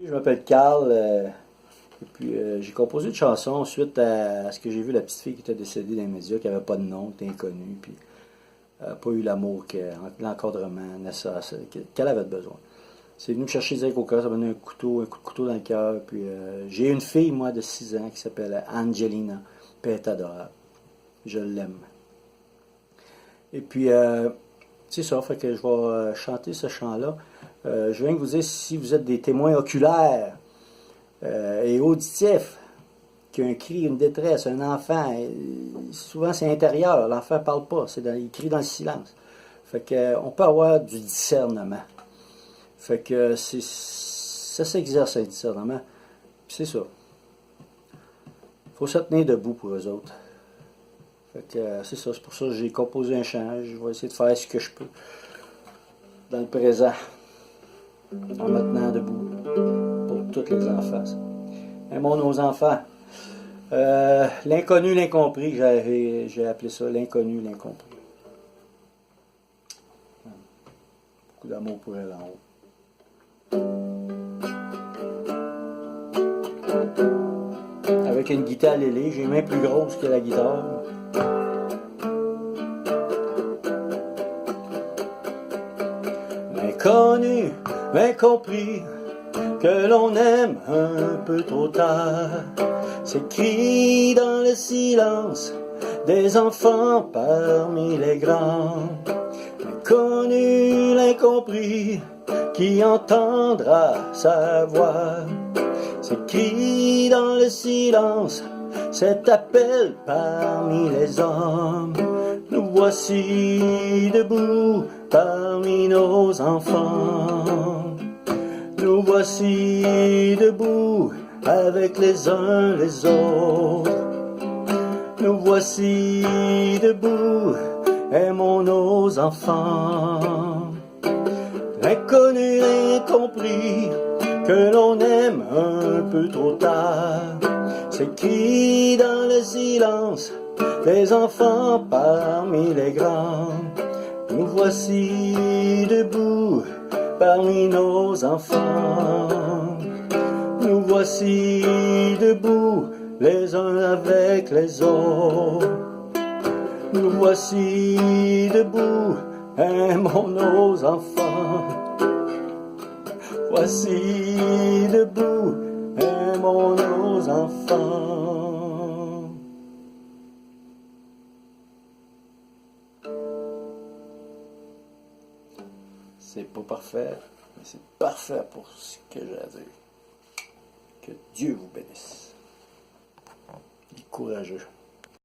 Je m'appelle Carl, et puis j'ai composé une chanson suite à ce que j'ai vu la petite fille qui était décédée dans les médias, qui n'avait pas de nom, qui était inconnue, puis pas eu l'amour, l'encadrement qu'elle avait besoin. C'est venu me chercher direct au cœur, ça m'a donné un coup de couteau dans le cœur, puis j'ai une fille, moi, de 6 ans, qui s'appelle Angelina, puis elle est adorable. Je l'aime. Et puis, c'est ça, fait que je vais chanter ce chant-là. Je viens de vous dire, si vous êtes des témoins oculaires et auditifs, qu'il y a un cri, une détresse, un enfant, souvent c'est intérieur, l'enfant ne parle pas, il crie dans le silence. Fait que, on peut avoir du discernement. Fait que ça s'exerce un discernement. Puis c'est ça. Il faut se tenir debout pour eux autres. Fait que c'est ça, c'est pour ça que j'ai composé un chant. Je vais essayer de faire ce que je peux dans le présent, en me tenant debout pour tous les enfants. Aimons nos enfants. L'inconnu, l'incompris, j'ai appelé ça l'inconnu, l'incompris. Beaucoup d'amour pour elle en haut. Avec une guitare lélé, j'ai une main plus grosse que la guitare. L'inconnu, l'incompris, que l'on aime un peu trop tard, s'écrit dans le silence des enfants parmi les grands. L'inconnu, l'incompris, qui entendra sa voix, s'écrit dans le silence cet appel parmi les hommes. Nous voici debout parmi nos enfants. Nous voici debout avec les uns les autres. Nous voici debout, aimons nos enfants. L'inconnu, l'incompris, que l'on aime un peu trop tard, s'écrit dans le silence des enfants parmi les grands. Nous voici debout parmi nos enfants. Nous voici debout les uns avec les autres. Nous voici debout, aimons nos enfants. Voici debout, aimons nos enfants. C'est pas parfait, mais c'est parfait pour ce que j'ai à dire. Que Dieu vous bénisse. Il est courageux.